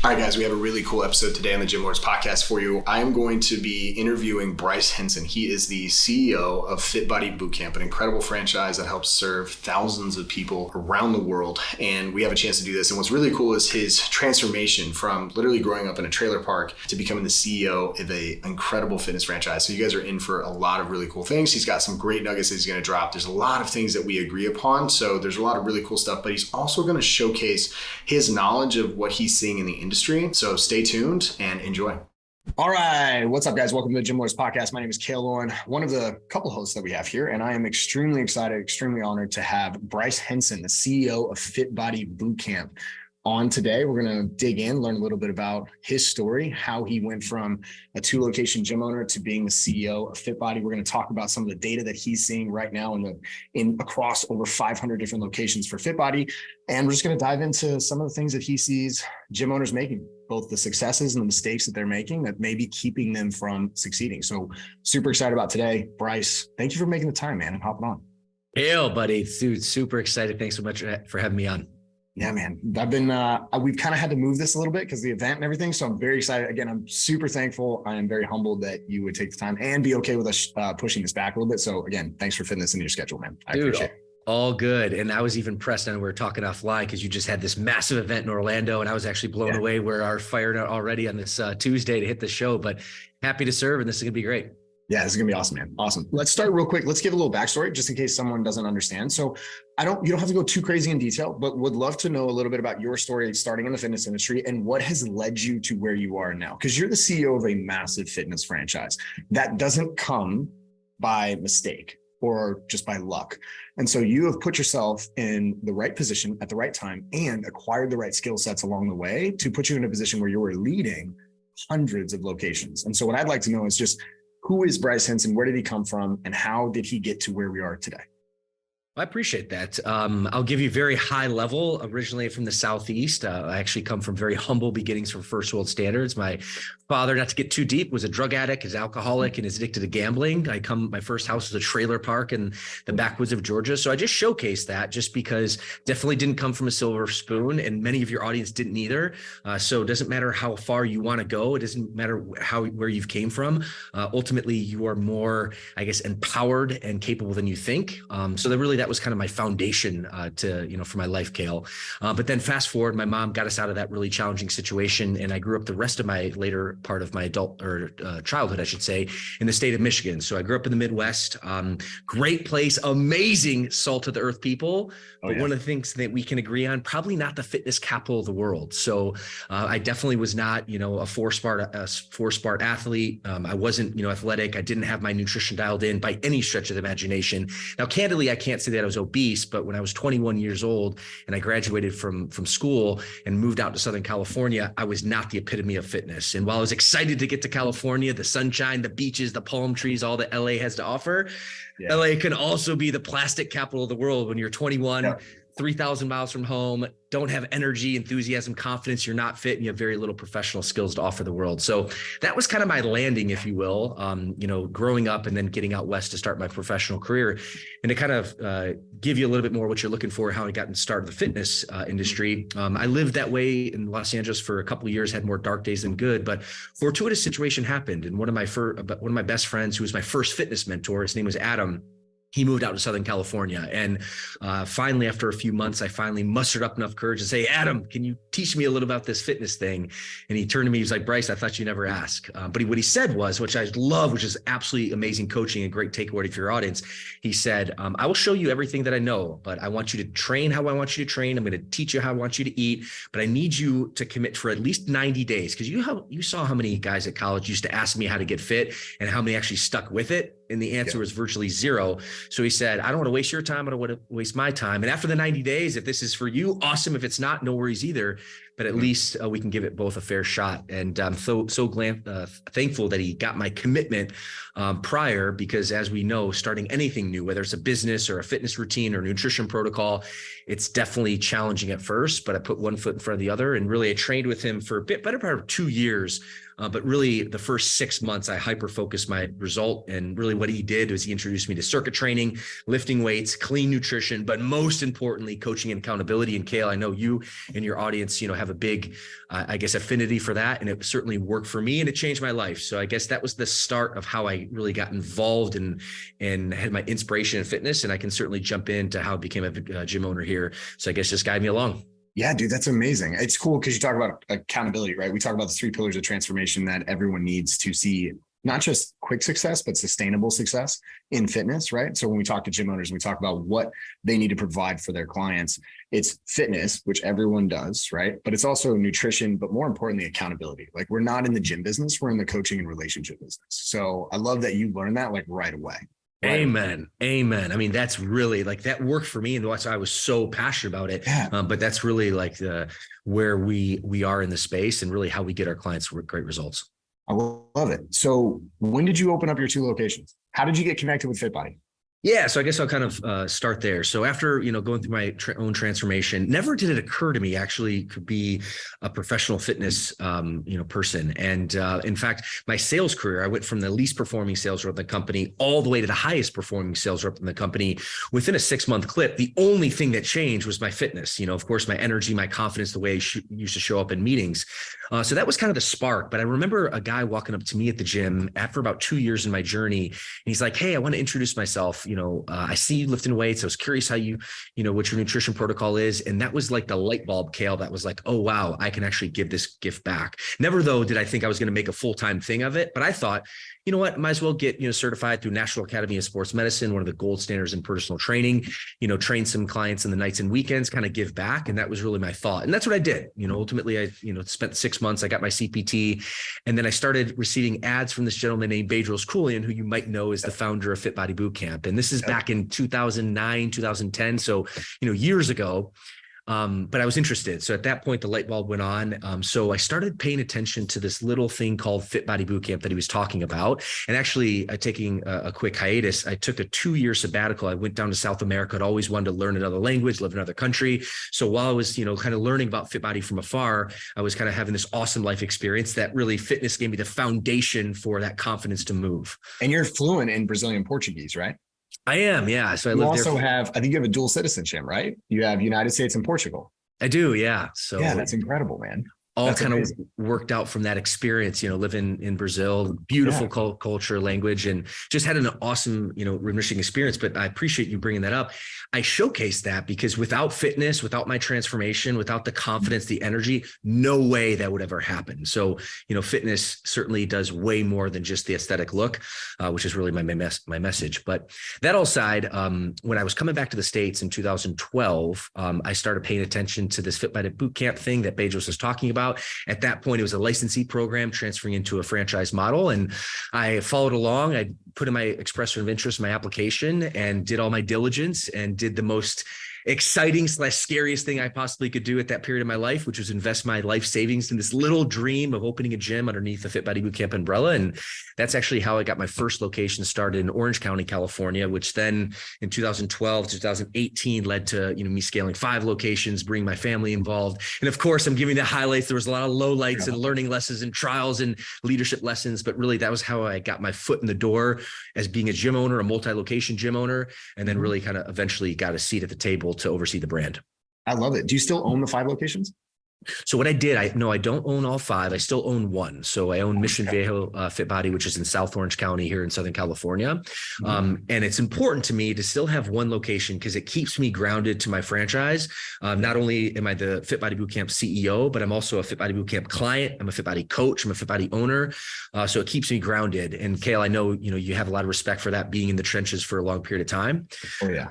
All right, guys, we have a really cool episode today on the Gym Lords podcast for you. I am going to be interviewing Bryce Henson. He is the CEO of Fit Body Bootcamp, an incredible franchise that helps serve thousands of people around the world. And we have a chance to do this. And what's really cool is his transformation from literally growing up in a trailer park to becoming the CEO of an incredible fitness franchise. So you guys are in for a lot of really cool things. He's got some great nuggets that he's going to drop. There's a lot of things that we agree upon. So there's a lot of really cool stuff, but he's also going to showcase his knowledge of what he's seeing in the industry. So stay tuned and enjoy. All right. What's up, guys? Welcome to the Gym Lords podcast. My name is Cale Owen, one of the couple hosts that we have here, and I am extremely excited, extremely honored to have Bryce Henson, the CEO of Fit Body Bootcamp, on today. We're going to dig in, learn a little bit about his story, how he went from a 2-location gym owner to being the CEO of Fit Body. We're going to talk about some of the data that he's seeing right now in across over 500 different locations for Fit Body. And we're just going to dive into some of the things that he sees gym owners making, both the successes and the mistakes that they're making that may be keeping them from succeeding. So super excited about today. Bryce, thank you for making the time, man, and hopping on. Hey, buddy. Dude, super excited. Thanks so much for having me on. Yeah, man, I've been, we've kind of had to move this a little bit because of the event and everything. So I'm very excited. Again, I'm super thankful. I am very humbled that you would take the time and be okay with us pushing this back a little bit. So again, thanks for fitting this into your schedule, man. I appreciate it. All good. And I was even pressed on, we were talking offline because you just had this massive event in Orlando, and I was actually blown away. We're fired out already on this Tuesday to hit the show, but happy to serve. And this is going to be great. Yeah, this is going to be awesome, man. Awesome. Let's start real quick. Let's give a little backstory just in case someone doesn't understand. So you don't have to go too crazy in detail, but would love to know a little bit about your story starting in the fitness industry and what has led you to where you are now. Because you're the CEO of a massive fitness franchise that doesn't come by mistake or just by luck. And so you have put yourself in the right position at the right time and acquired the right skill sets along the way to put you in a position where you are leading hundreds of locations. And so what I'd like to know is just, who is Bryce Henson? Where did he come from? And how did he get to where we are today? I appreciate that. I'll give you very high level. Originally from the Southeast, I actually come from very humble beginnings from first world standards. My father, not to get too deep, was a drug addict, is alcoholic, and is addicted to gambling. My first house was a trailer park in the backwoods of Georgia. So I just showcased that just because definitely didn't come from a silver spoon, and many of your audience didn't either. So it doesn't matter how far you want to go. It doesn't matter where you've came from. Ultimately, you are more, I guess, empowered and capable than you think. So that was kind of my foundation for my life, Cale. But then fast forward, my mom got us out of that really challenging situation. And I grew up the rest of my later part of my adult or childhood, I should say, in the state of Michigan. So I grew up in the Midwest, great place, amazing salt of the earth people. But one of the things that we can agree on, probably not the fitness capital of the world. So I definitely was not, a four-sport athlete. I wasn't, athletic. I didn't have my nutrition dialed in by any stretch of the imagination. Now, candidly, I can't say that I was obese, but when I was 21 years old and I graduated from school and moved out to Southern California, I was not the epitome of fitness. And while I was excited to get to California, the sunshine, the beaches, the palm trees, all that LA has to offer, LA can also be the plastic capital of the world when you're 21, 3,000 miles from home, don't have energy, enthusiasm, confidence, you're not fit, and you have very little professional skills to offer the world. So that was kind of my landing, if you will, growing up and then getting out west to start my professional career. And to kind of give you a little bit more what you're looking for, how I got started in the fitness industry. I lived that way in Los Angeles for a couple of years, had more dark days than good, but fortuitous situation happened. And one of my best friends, who was my first fitness mentor, his name was Adam, he moved out to Southern California. And finally, after a few months, I finally mustered up enough courage to say, Adam, can you teach me a little about this fitness thing? And he turned to me, he was like, Bryce, I thought you never ask. But what he said was, which I love, which is absolutely amazing coaching and great takeaway for your audience. He said, I will show you everything that I know, but I want you to train how I want you to train. I'm going to teach you how I want you to eat, but I need you to commit for at least 90 days. Because you saw how many guys at college used to ask me how to get fit and how many actually stuck with it. And the answer was virtually zero. So he said, I don't want to waste your time. I don't want to waste my time. And after the 90 days, if this is for you, awesome. If it's not, no worries either. But at least we can give it both a fair shot. And I'm so thankful that he got my commitment prior, because as we know, starting anything new, whether it's a business or a fitness routine or nutrition protocol, it's definitely challenging at first, but I put one foot in front of the other. And really, I trained with him for a better part of 2 years. But really, the first 6 months, I hyper-focused my result. And really what he did was he introduced me to circuit training, lifting weights, clean nutrition, but most importantly, coaching and accountability. And Cale, I know you and your audience, have have a big, I guess, affinity for that. And it certainly worked for me and it changed my life. So I guess that was the start of how I really got involved and had my inspiration in fitness. And I can certainly jump into how I became a gym owner here. So I guess just guide me along. Yeah, dude, that's amazing. It's cool because you talk about accountability, right? We talk about the 3 pillars of transformation that everyone needs to see not just quick success, but sustainable success in fitness, right? So when we talk to gym owners, we talk about what they need to provide for their clients. It's fitness, which everyone does, right? But it's also nutrition, but more importantly, accountability. Like we're not in the gym business, we're in the coaching and relationship business. So I love that you learned that like right away. Amen. Amen. I mean, that's really like that worked for me. And that's why I was so passionate about it. Yeah. But that's really like where we are in the space and really how we get our clients great results. I love it. So when did you open up your 2 locations? How did you get connected with FitBody? Yeah, so I guess I'll kind of start there. So after, going through my own transformation, never did it occur to me actually could be a professional fitness, person. And in fact, my sales career, I went from the least performing sales rep in the company all the way to the highest performing sales rep in the company within a 6-month clip. The only thing that changed was my fitness, of course, my energy, my confidence, the way I used to show up in meetings. So that was kind of the spark. But I remember a guy walking up to me at the gym after about 2 years in my journey. And he's like, hey, I want to introduce myself. I see you lifting weights. I was curious how what your nutrition protocol is. And that was like the light bulb, Cale, that was like, oh, wow, I can actually give this gift back. Never, though, did I think I was going to make a full-time thing of it. But I thought, you know what, might as well get, certified through National Academy of Sports Medicine, one of the gold standards in personal training, train some clients in the nights and weekends, kind of give back. And that was really my thought. And that's what I did. Ultimately, I, spent 6 months, I got my CPT, and then I started receiving ads from this gentleman named Bryce Henson, who you might know is the founder of Fit Body Bootcamp. And this is back in 2009, 2010. So, years ago. But I was interested. So at that point, the light bulb went on. So I started paying attention to this little thing called Fit Body Bootcamp that he was talking about. And actually taking a quick hiatus, I took a 2-year sabbatical. I went down to South America. I'd always wanted to learn another language, live in another country. So while I was, kind of learning about Fit Body from afar, I was kind of having this awesome life experience that really fitness gave me the foundation for that confidence to move. And you're fluent in Brazilian Portuguese, right? I am, yeah. So I live there. I think you have a dual citizenship, right? You have United States and Portugal. I do, yeah. So yeah, that's incredible, man. That's kind of worked out from that experience, living in Brazil, beautiful culture, language, and just had an awesome, enriching experience. But I appreciate you bringing that up. I showcase that because without fitness, without my transformation, without the confidence, the energy, no way that would ever happen. So, fitness certainly does way more than just the aesthetic look, which is really my message. But that all aside, when I was coming back to the States in 2012, I started paying attention to this Fit Body Bootcamp thing that Bejos was talking about. At that point, it was a licensee program transferring into a franchise model. And I followed along. I put in my expression of interest in my application and did all my diligence and did the most exciting / scariest thing I possibly could do at that period of my life, which was invest my life savings in this little dream of opening a gym underneath the Fit Body Bootcamp umbrella. And that's actually how I got my first location started in Orange County, California, which then in 2012, 2018 led to, me scaling 5 locations, bringing my family involved. And of course, I'm giving the highlights. There was a lot of lowlights and learning lessons and trials and leadership lessons, but really that was how I got my foot in the door as being a gym owner, a multi-location gym owner, and then really kind of eventually got a seat at the table to oversee the brand. I love it. Do you still own the 5 locations? So what I did, I don't own all 5. I still own 1. So I own Mission Viejo Fit Body, which is in South Orange County here in Southern California. And it's important to me to still have 1 location because it keeps me grounded to my franchise. Not only am I the Fit Body Bootcamp CEO, but I'm also a Fit Body Bootcamp client. I'm a Fit Body coach. I'm a Fit Body owner. So it keeps me grounded. And Cale, I know, you have a lot of respect for that, being in the trenches for a long period of time. Oh yeah.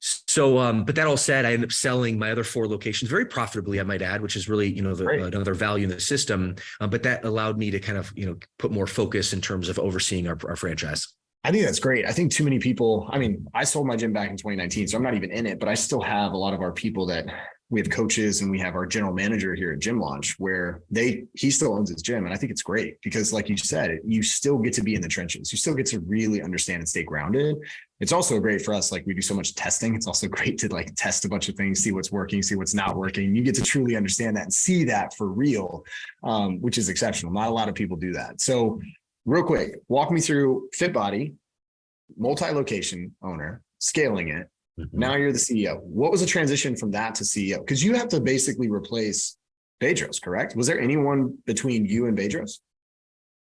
So, but that all said, I ended up selling my other 4 locations very profitably, I might add, which is really, another value in the system. But that allowed me to kind of, put more focus in terms of overseeing our franchise. I think that's great. I think too many people, I sold my gym back in 2019, so I'm not even in it, but I still have a lot of our people that we have coaches and we have our general manager here at Gym Launch where he still owns his gym. And I think it's great because like you said, you still get to be in the trenches. You still get to really understand and stay grounded. It's also great for us. Like we do so much testing. It's also great to like test a bunch of things, see what's working, see what's not working. You get to truly understand that and see that for real, which is exceptional. Not a lot of people do that. So real quick, walk me through Fit Body, multi-location owner, scaling it. Now you're the CEO. What was the transition from that to CEO? Because you have to basically replace Bedros, correct? Was there anyone between you and Bedros?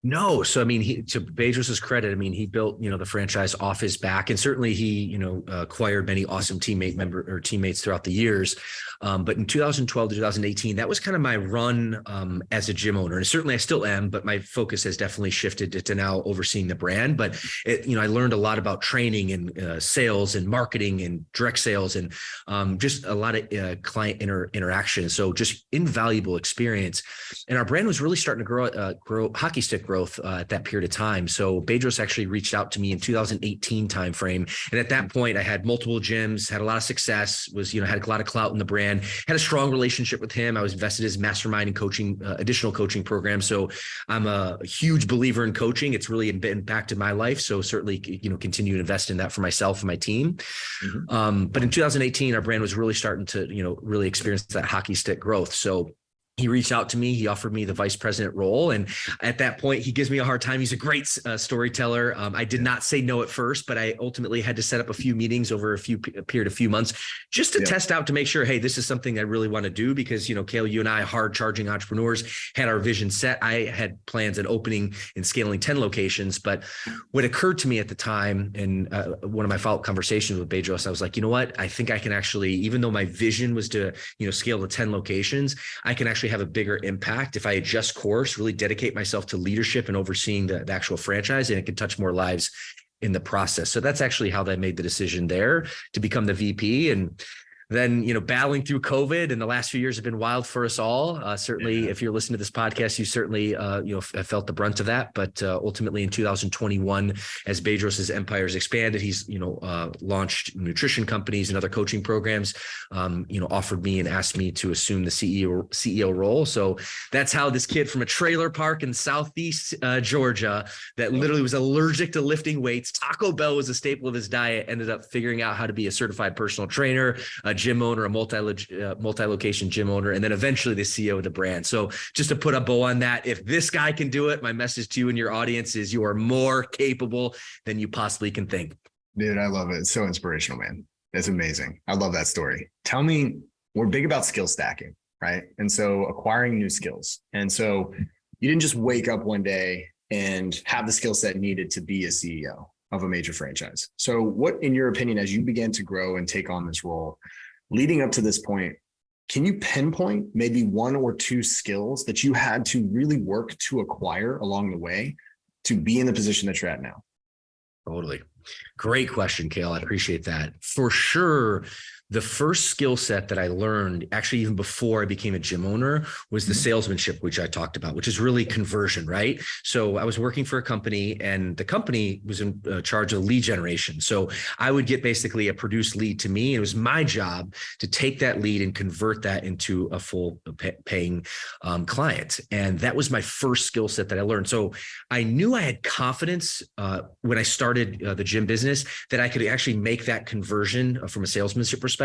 No. So, I mean, to Bedros's credit, I mean, he built, the franchise off his back, and certainly he, acquired many awesome teammates throughout the years. But in 2012 to 2018, that was kind of my run as a gym owner. And certainly I still am, but my focus has definitely shifted to now overseeing the brand. But I learned a lot about training and sales and marketing and direct sales and just a lot of client interaction. So just invaluable experience. And our brand was really starting to grow hockey stick growth at that period of time. So Bedros actually reached out to me in 2018 timeframe. And at that point, I had multiple gyms, had a lot of success, had a lot of clout in the brand, had a strong relationship with him. I was invested in his mastermind and coaching, additional coaching program. So I'm a huge believer in coaching. It's really impacted my life. So certainly, continue to invest in that for myself and my team. Mm-hmm. But in 2018, our brand was really starting to, really experience that hockey stick growth. So he reached out to me. He offered me the vice president role. And at that point, he gives me a hard time. He's a great storyteller. I did not say no at first, but I ultimately had to set up a few meetings over a period of few months just to test out to make sure, hey, this is something I really want to do because, Cale, you and I, hard charging entrepreneurs, had our vision set. I had plans on opening and scaling 10 locations. But what occurred to me at the time, and one of my follow-up conversations with Bedros, I was like, you know what? I think I can actually, even though my vision was to, scale to 10 locations, I can actually have a bigger impact if I adjust course, really dedicate myself to leadership and overseeing the actual franchise, and it can touch more lives in the process. So that's actually how I made the decision there to become the VP. And then, battling through COVID, and the last few years have been wild for us all. Certainly, if you're listening to this podcast, you certainly, felt the brunt of that. But ultimately, in 2021, as Bedros's empire has expanded, he's, launched nutrition companies and other coaching programs. Offered me and asked me to assume the CEO role. So that's how this kid from a trailer park in Southeast Georgia that literally was allergic to lifting weights, Taco Bell was a staple of his diet, ended up figuring out how to be a certified personal trainer, a gym owner, a multi-location gym owner, and then eventually the CEO of the brand. So just to put a bow on that, if this guy can do it, my message to you and your audience is you are more capable than you possibly can think. Dude, I love it. It's so inspirational, man. It's amazing. I love that story. Tell me, we're big about skill stacking, right? And so acquiring new skills. And so you didn't just wake up one day and have the skill set needed to be a CEO of a major franchise. So what, in your opinion, as you began to grow and take on this role, leading up to this point, can you pinpoint maybe one or two skills that you had to really work to acquire along the way to be in the position that you're at now? Totally. Great question, Cale. I appreciate that. For sure, the first skill set that I learned, actually even before I became a gym owner, was the salesmanship, which I talked about, which is really conversion, right? So I was working for a company, and the company was in charge of lead generation. So I would get basically a produced lead to me. It was my job to take that lead and convert that into a full paying client. And that was my first skill set that I learned. So I knew I had confidence when I started the gym business that I could actually make that conversion from a salesmanship perspective.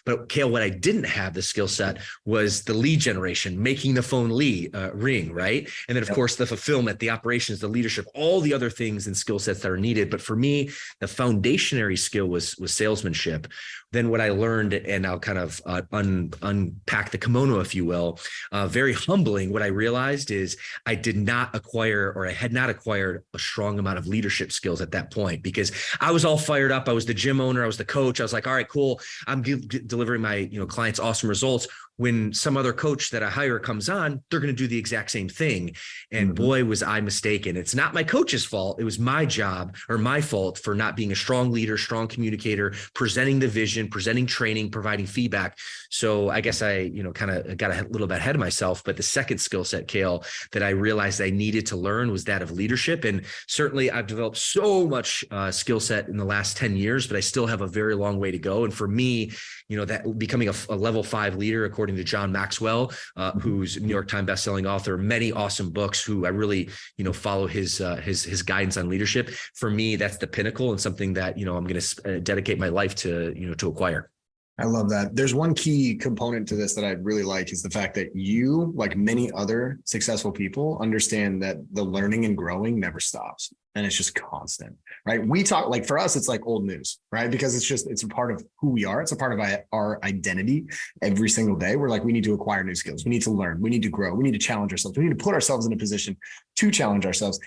But Cale, what I didn't have the skill set was the lead generation, making the phone ring, right? And then of course the fulfillment, the operations, the leadership, all the other things and skill sets that are needed. But for me, the foundationary skill was salesmanship. Then what I learned, and I'll kind of unpack the kimono, if you will, very humbling. What I realized is I did not acquire, or I had not acquired, a strong amount of leadership skills at that point, because I was all fired up. I was the gym owner. I was the coach. I was like, all right, cool. I'm delivering my clients awesome results. When some other coach that I hire comes on, they're going to do the exact same thing. And boy, was I mistaken. It's not my coach's fault. It was my job, or my fault, for not being a strong leader, strong communicator, presenting the vision, presenting training, providing feedback. So I guess I, kind of got a little bit ahead of myself. But the second skill set, Cale, that I realized I needed to learn was that of leadership. And certainly I've developed so much skill set in the last 10 years, but I still have a very long way to go. And for me, that becoming a level 5 leader, according to John Maxwell, who's a New York Times bestselling author, many awesome books, who I really, follow his guidance on leadership. For me, that's the pinnacle, and something that, I'm going to dedicate my life to, to acquire. I love that. There's one key component to this that I really like is the fact that you, like many other successful people, understand that the learning and growing never stops. And it's just constant, right? We talk, like for us, it's like old news, right? Because it's a part of who we are. It's a part of our identity every single day. We're like, we need to acquire new skills. We need to learn. We need to grow. We need to challenge ourselves. We need to put ourselves in a position to challenge ourselves.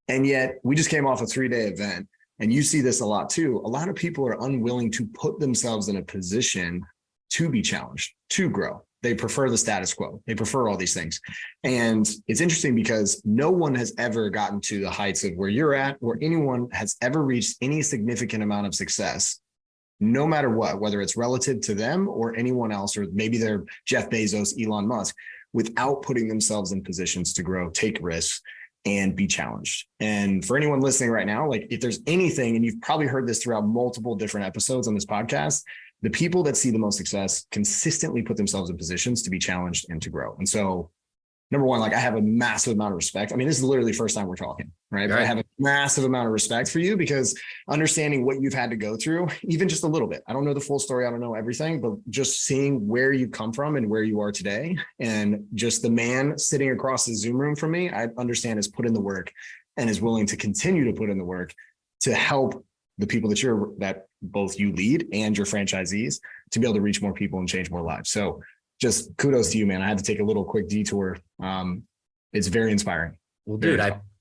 And yet we just came off a 3-day event. And you see this a lot too. A lot of people are unwilling to put themselves in a position to be challenged, to grow. They prefer the status quo. They prefer all these things. And it's interesting because no one has ever gotten to the heights of where you're at, or anyone has ever reached any significant amount of success, no matter what, whether it's relative to them or anyone else, or maybe they're Jeff Bezos, Elon Musk, without putting themselves in positions to grow, take risks, and be challenged. And for anyone listening right now, like if there's anything, and you've probably heard this throughout multiple different episodes on this podcast, the people that see the most success consistently put themselves in positions to be challenged and to grow. And so number one, like I have a massive amount of respect. I mean, this is literally the first time we're talking, right? But I have a massive amount of respect for you because understanding what you've had to go through, even just a little bit. I don't know the full story. I don't know everything, but just seeing where you've come from and where you are today, and just the man sitting across the Zoom room from me, I understand has put in the work and is willing to continue to put in the work to help the people that both you lead and your franchisees to be able to reach more people and change more lives. So just kudos to you, man. I had to take a little quick detour. It's very inspiring. Well, dude,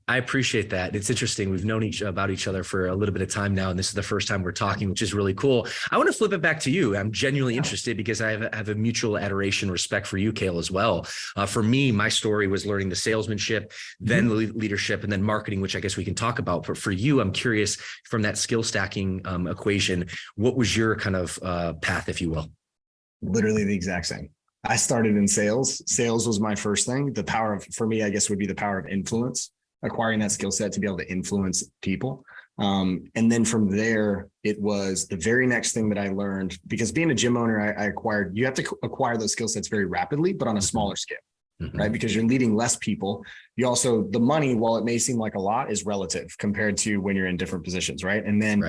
I appreciate that. It's interesting. We've known about each other for a little bit of time now, and this is the first time we're talking, which is really cool. I want to flip it back to you. I'm genuinely interested because I have a mutual adoration, respect for you, Cale, as well. For me, my story was learning the salesmanship, then leadership, and then marketing, which I guess we can talk about. But for you, I'm curious from that skill stacking equation, what was your kind of path, if you will? Literally the exact same. I started in sales. Sales was my first thing. The power of, for me, I guess would be the power of influence, acquiring that skill set to be able to influence people. And then from there, it was the very next thing that I learned, because being a gym owner, I acquired, you have to acquire those skill sets very rapidly, but on a smaller scale, right? Because you're leading less people. You also, the money, while it may seem like a lot, is relative compared to when you're in different positions, right? And then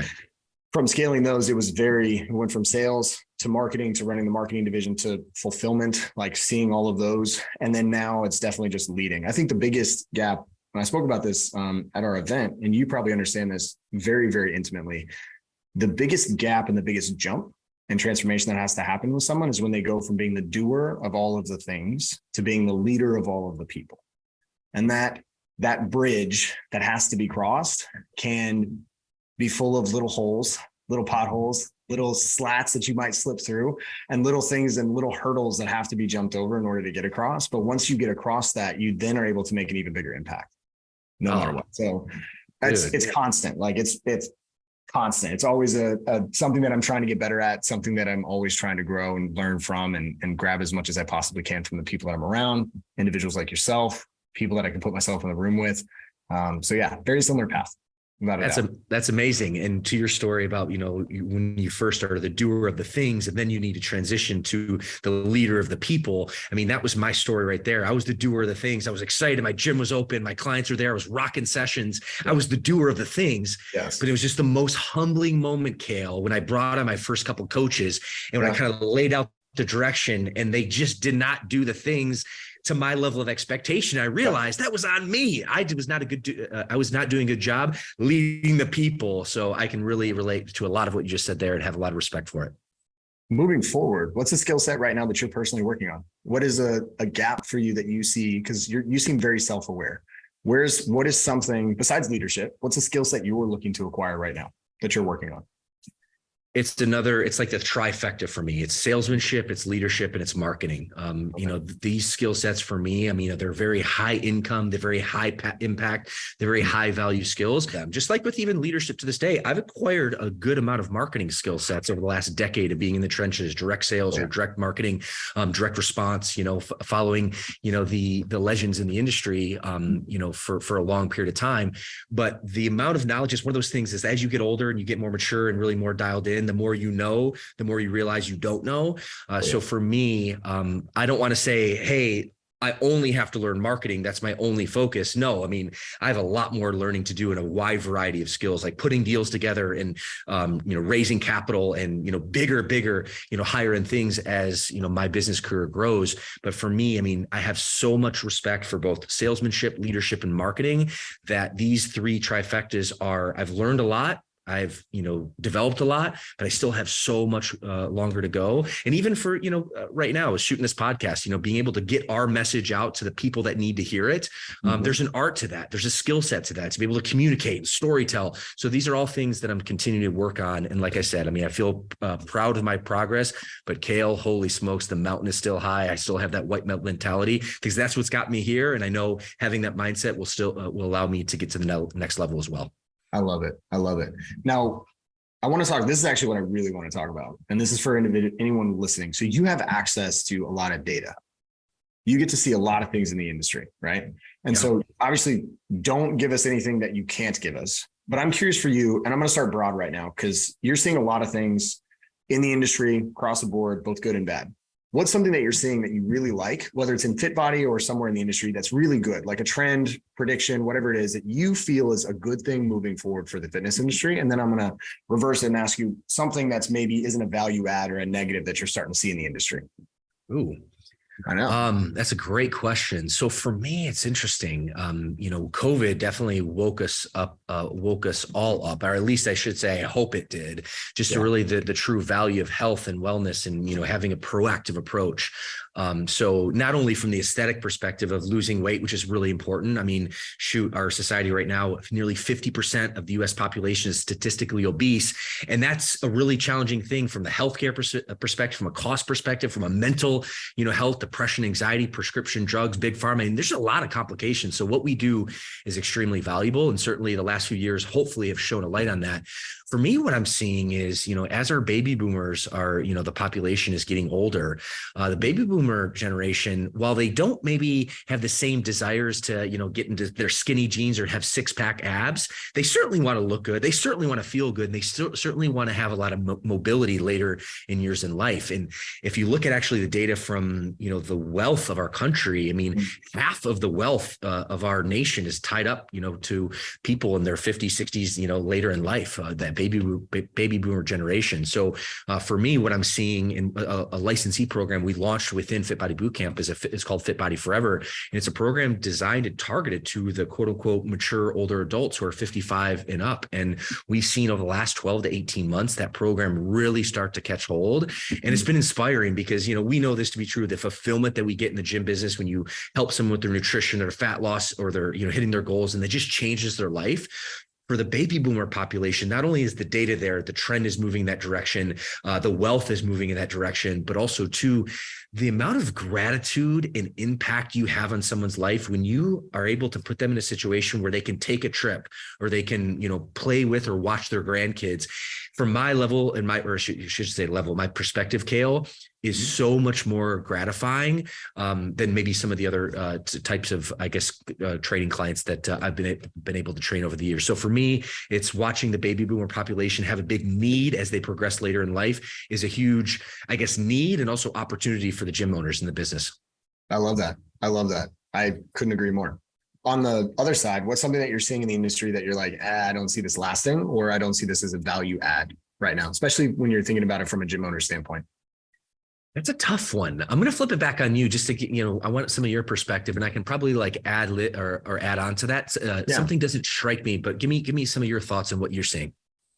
from scaling those, it went from sales to marketing, to running the marketing division, to fulfillment, like seeing all of those. And then now it's definitely just leading. I think the biggest gap, when I spoke about this at our event, and you probably understand this very, very intimately, the biggest gap and the biggest jump and transformation that has to happen with someone is when they go from being the doer of all of the things to being the leader of all of the people. And that bridge that has to be crossed can be full of little holes, little potholes, little slats that you might slip through, and little things and little hurdles that have to be jumped over in order to get across. But once you get across that, you then are able to make an even bigger impact, no matter what. So it's constant. Like it's constant. It's always something that I'm trying to get better at, something that I'm always trying to grow and learn from, and grab as much as I possibly can from the people that I'm around, individuals like yourself, people that I can put myself in the room with. So yeah, very similar path. That's amazing. And to your story about, when you first started the doer of the things, and then you need to transition to the leader of the people. I mean, that was my story right there. I was the doer of the things. I was excited. My gym was open. My clients were there. I was rocking sessions. I was the doer of the things. Yes. But it was just the most humbling moment, Cale, when I brought on my first couple coaches, and when I kind of laid out the direction and they just did not do the things to my level of expectation, I realized that was on me. I was not doing a good job leading the people. So I can really relate to a lot of what you just said there and have a lot of respect for it. Moving forward, what's a skill set right now that you're personally working on? What is a gap for you that you see? Because you seem very self-aware. What is something besides leadership? What's a skill set you are looking to acquire right now that you're working on? It's like the trifecta for me. It's salesmanship, it's leadership, and it's marketing. These skill sets for me, they're very high income, they're very high impact, they're very high value skills. Just like with even leadership to this day, I've acquired a good amount of marketing skill sets over the last decade of being in the trenches, direct sales or direct marketing, direct response, following, the legends in the industry, for a long period of time. But the amount of knowledge is one of those things is as you get older and you get more mature and really more dialed in, the more you know, the more you realize you don't know. So for me, I don't want to say, hey, I only have to learn marketing. That's my only focus. No, I mean, I have a lot more learning to do in a wide variety of skills, like putting deals together and, raising capital and, bigger, higher end things as, my business career grows. But for me, I mean, I have so much respect for both salesmanship, leadership, and marketing that these three trifectas I've learned a lot. I've, developed a lot, but I still have so much longer to go. And even for, right now, is shooting this podcast, being able to get our message out to the people that need to hear it. There's an art to that. There's a skill set to that, to be able to communicate and storytell. So these are all things that I'm continuing to work on. And like I said, I mean, I feel proud of my progress, but Cale, holy smokes, the mountain is still high. I still have that white melt mentality because that's what's got me here. And I know having that mindset will allow me to get to the next level as well. I love it. I love it. Now, I want to talk, this is actually what I really want to talk about. And this is for anyone listening. So you have access to a lot of data. You get to see a lot of things in the industry, right? And so obviously don't give us anything that you can't give us. But I'm curious for you, and I'm going to start broad right now because you're seeing a lot of things in the industry across the board, both good and bad. What's something that you're seeing that you really like, whether it's in Fit Body or somewhere in the industry that's really good, like a trend, prediction, whatever it is that you feel is a good thing moving forward for the fitness industry? And then I'm going to reverse it and ask you something that's maybe isn't a value add or a negative that you're starting to see in the industry. Ooh. I know. That's a great question. So for me, it's interesting. COVID definitely woke us all up, or at least I should say, I hope it did, just to really the true value of health and wellness and, having a proactive approach. So not only from the aesthetic perspective of losing weight, which is really important. I mean, our society right now, nearly 50% of the US population is statistically obese. And that's a really challenging thing from the healthcare perspective, from a cost perspective, from a mental, health, depression, anxiety, prescription drugs, big pharma. And there's a lot of complications. So what we do is extremely valuable. And certainly the last few years, hopefully have shown a light on that. For me, what I'm seeing is, as our baby boomers are, the population is getting older, the baby boomer generation, while they don't maybe have the same desires to, get into their skinny jeans or have six-pack abs, they certainly want to look good. They certainly want to feel good. And they certainly want to have a lot of mobility later in years in life. And if you look at actually the data from, the wealth of our country, I mean, half of the wealth of our nation is tied up, to people in their 50s, 60s, later in life, that baby boomer generation. So for me, what I'm seeing in a licensee program we launched within Fit Body Bootcamp is called Fit Body Forever. And it's a program designed and targeted to the quote unquote mature older adults who are 55 and up. And we've seen over the last 12 to 18 months, that program really start to catch hold. And it's been inspiring because, we know this to be true. The fulfillment that we get in the gym business when you help someone with their nutrition or fat loss or they're, hitting their goals and that just changes their life. For the baby boomer population, not only is the data there, the trend is moving in that direction, the wealth is moving in that direction, but also too, the amount of gratitude and impact you have on someone's life when you are able to put them in a situation where they can take a trip or they can, play with or watch their grandkids. From my level and I should say level, my perspective, Cale, is so much more gratifying than maybe some of the other types of, training clients that I've been able to train over the years. So for me, it's watching the baby boomer population have a big need as they progress later in life is a huge, need and also opportunity for the gym owners in the business. I love that. I couldn't agree more. On the other side, what's something that you're seeing in the industry that you're like, I don't see this lasting, or I don't see this as a value add right now, especially when you're thinking about it from a gym owner standpoint? That's a tough one. I'm going to flip it back on you just to get, I want some of your perspective and I can probably add or add on to that. Something doesn't strike me, but give me some of your thoughts on what you're seeing.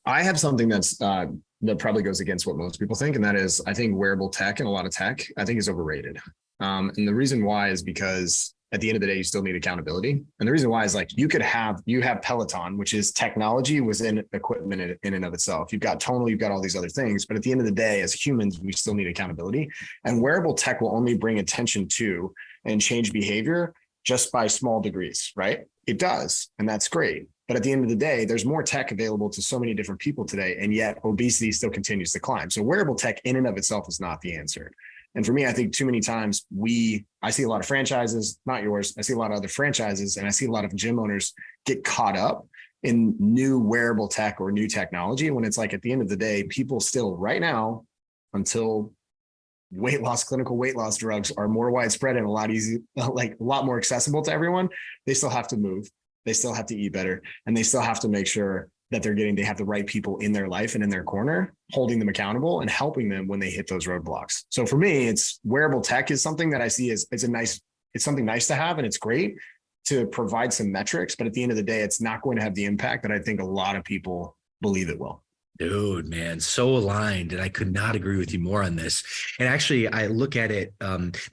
I have something that probably goes against what most people think. And that is, I think wearable tech and a lot of tech, I think is overrated. And the reason why is because at the end of the day, you still need accountability. And the reason why is you have Peloton, which is technology within equipment in and of itself. You've got Tonal, you've got all these other things, but at the end of the day, as humans, we still need accountability. And wearable tech will only bring attention to and change behavior just by small degrees, right? It does. And that's great. But at the end of the day, there's more tech available to so many different people today. And yet obesity still continues to climb. So wearable tech in and of itself is not the answer. And for me, I think too many times I see a lot of franchises, not yours. I see a lot of other franchises and I see a lot of gym owners get caught up in new wearable tech or new technology. When it's at the end of the day, people still right now, until clinical weight loss drugs are more widespread and a lot more accessible to everyone, they still have to move. They still have to eat better, and they still have to make sure that they have the right people in their life and in their corner, holding them accountable and helping them when they hit those roadblocks. So for me, it's wearable tech is something that I see as it's something nice to have, and it's great to provide some metrics, but at the end of the day, it's not going to have the impact that I think a lot of people believe it will. Dude, man, so aligned. And I could not agree with you more on this. And actually, I look at it,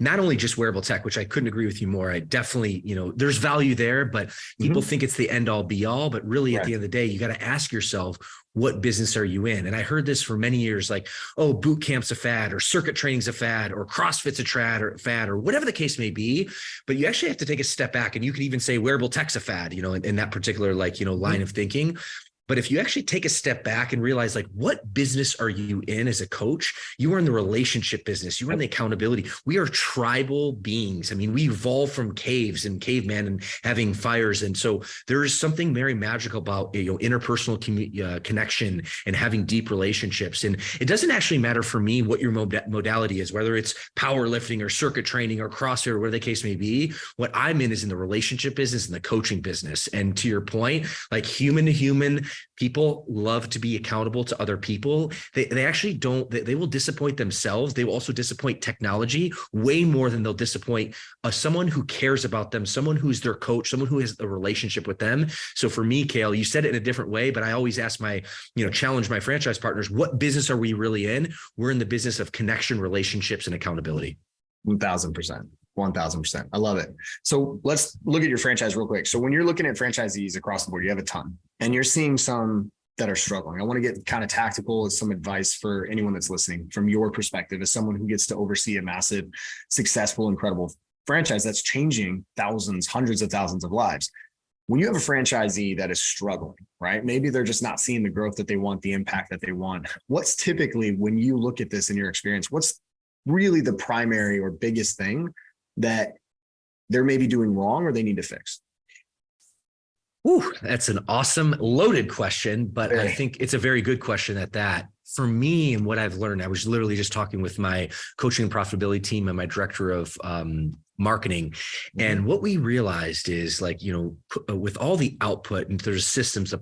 not only just wearable tech, which I couldn't agree with you more. I definitely, there's value there, but people think it's the end all be all. But really, at the end of the day, you got to ask yourself, what business are you in? And I heard this for many years, like, oh, boot camp's a fad, or circuit training's a fad, or CrossFit's a fad, or whatever the case may be. But you actually have to take a step back, and you could even say wearable tech's a fad, in that particular line of thinking. But if you actually take a step back and realize, like, what business are you in as a coach? You are in the relationship business. You are in the accountability. We are tribal beings. I mean, we evolved from caves and caveman and having fires. And so there is something very magical about, interpersonal connection and having deep relationships. And it doesn't actually matter for me what your modality is, whether it's powerlifting or circuit training or CrossFit or whatever the case may be. What I'm in is in the relationship business and the coaching business. And to your point, like, human to human, people love to be accountable to other people. They actually don't, they will disappoint themselves. They will also disappoint technology way more than they'll disappoint someone who cares about them, someone who's their coach, someone who has a relationship with them. So for me, Cale, you said it in a different way, but I always ask challenge my franchise partners, what business are we really in? We're in the business of connection, relationships, and accountability. 1,000%. 1,000%. I love it. So let's look at your franchise real quick. So when you're looking at franchisees across the board, you have a ton, and you're seeing some that are struggling. I want to get kind of tactical as some advice for anyone that's listening from your perspective as someone who gets to oversee a massive, successful, incredible franchise that's changing thousands, hundreds of thousands of lives. When you have a franchisee that is struggling, right? Maybe they're just not seeing the growth that they want, the impact that they want. What's typically, when you look at this in your experience, what's really the primary or biggest thing that they're maybe doing wrong or they need to fix? Ooh, that's an awesome, loaded question, but I think it's a very good question at that. For me, and what I've learned, I was literally just talking with my coaching and profitability team and my director of marketing. And what we realized is, like, with all the output, and there's systems, the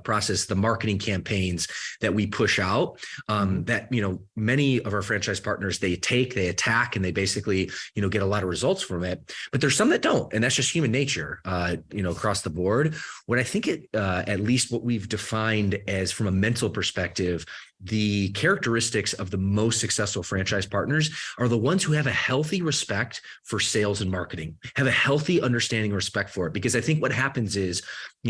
process, the marketing campaigns that we push out, that, many of our franchise partners, they attack, and they basically, get a lot of results from it. But there's some that don't. And that's just human nature, across the board. What I think at least what we've defined as, from a mental perspective, the characteristics of the most successful franchise partners are the ones who have a healthy respect for sales and marketing, have a healthy understanding and respect for it. Because I think what happens is,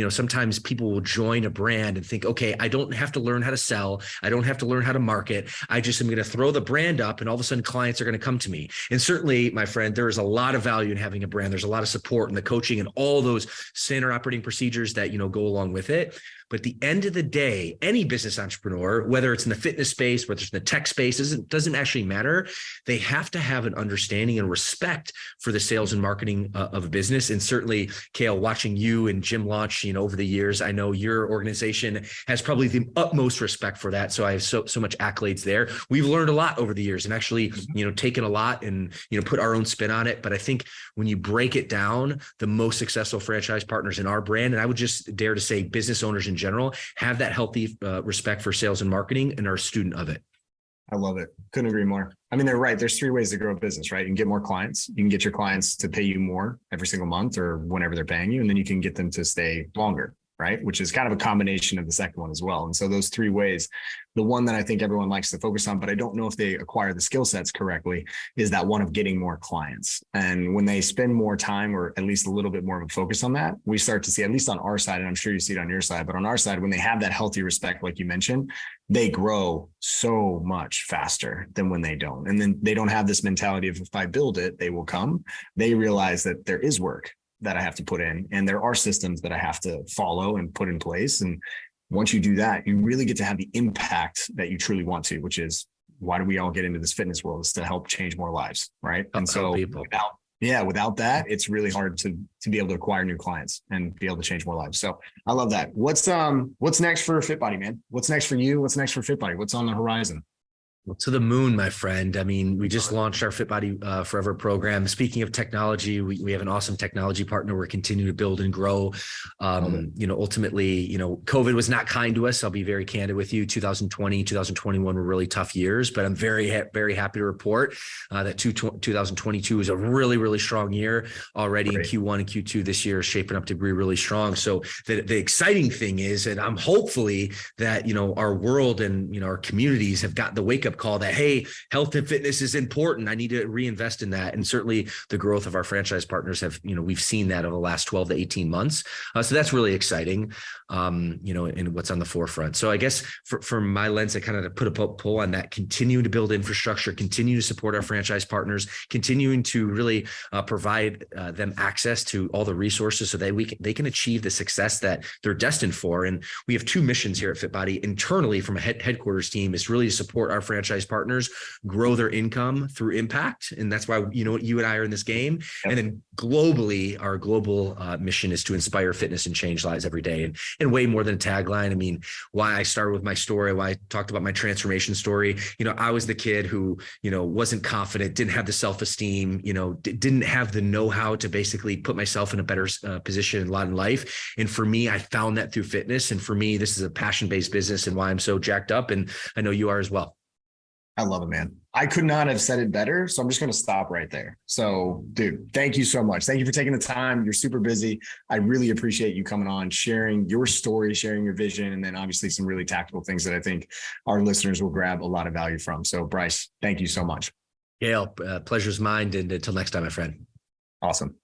sometimes people will join a brand and think, okay, I don't have to learn how to sell. I don't have to learn how to market. I just am going to throw the brand up, and all of a sudden clients are going to come to me. And certainly, my friend, there is a lot of value in having a brand. There's a lot of support in the coaching and all those standard operating procedures that, go along with it. But at the end of the day, any business entrepreneur, whether it's in the fitness space, whether it's in the tech space, doesn't actually matter. They have to have an understanding and respect for the sales and marketing of a business. And certainly, Cale, watching you and Jim launch, over the years, I know your organization has probably the utmost respect for that. So I have so much accolades there. We've learned a lot over the years, and actually, taken a lot and, put our own spin on it. But I think when you break it down, the most successful franchise partners in our brand, and I would just dare to say business owners in general, have that healthy respect for sales and marketing and are a student of it. I love it. Couldn't agree more. I mean, they're right. There's 3 ways to grow a business, right? You can get more clients. You can get your clients to pay you more every single month or whenever they're paying you. And then you can get them to stay longer, right? Which is kind of a combination of the second one as well. And so those 3 ways, the one that I think everyone likes to focus on, but I don't know if they acquire the skill sets correctly, is that one of getting more clients. And when they spend more time, or at least a little bit more of a focus on that, we start to see, at least on our side, and I'm sure you see it on your side, but on our side, when they have that healthy respect, like you mentioned, they grow so much faster than when they don't. And then they don't have this mentality of, if I build it, they will come. They realize that there is work that I have to put in, and there are systems that I have to follow and put in place. And once you do that, you really get to have the impact that you truly want to, which is, why do we all get into this fitness world? Is to help change more lives, right? And so without that, it's really hard to be able to acquire new clients and be able to change more lives. So I love that. What's next for FitBody, man? What's next for you? What's next for FitBody? What's on the horizon? Well, to the moon, my friend. I mean, we just launched our Fit Body Forever program. Speaking of technology, we have an awesome technology partner. We're continuing to build and grow. Ultimately, COVID was not kind to us. I'll be very candid with you. 2020, 2021 were really tough years, but I'm very happy to report that 2022 is a really, really strong year already. Great. In Q1 and Q2 this year is shaping up to be really strong. So the exciting thing is, and I'm hopefully that, our world and, our communities have got the wake up call that, hey, health and fitness is important. I need to reinvest in that. And certainly the growth of our franchise partners have, we've seen that over the last 12 to 18 months. So that's really exciting, and what's on the forefront. So I guess from my lens, I kind of put a pull on that, continuing to build infrastructure, continue to support our franchise partners, continuing to really provide them access to all the resources so that they can achieve the success that they're destined for. And we have two missions here at FitBody internally from a headquarters team is really to support our franchise partners grow their income through impact. And that's why, you and I are in this game. Yep. And then globally, our global mission is to inspire fitness and change lives every day. And way more than a tagline. I mean, why I started with my story, why I talked about my transformation story. I was the kid who, wasn't confident, didn't have the self-esteem, didn't have the know-how to basically put myself in a better position in life. And for me, I found that through fitness. And for me, this is a passion-based business and why I'm so jacked up. And I know you are as well. I love it, man. I could not have said it better. So I'm just going to stop right there. So dude, thank you so much. Thank you for taking the time. You're super busy. I really appreciate you coming on, sharing your story, sharing your vision, and then obviously some really tactical things that I think our listeners will grab a lot of value from. So Bryce, thank you so much. Cale, pleasure's mine. And until next time, my friend. Awesome.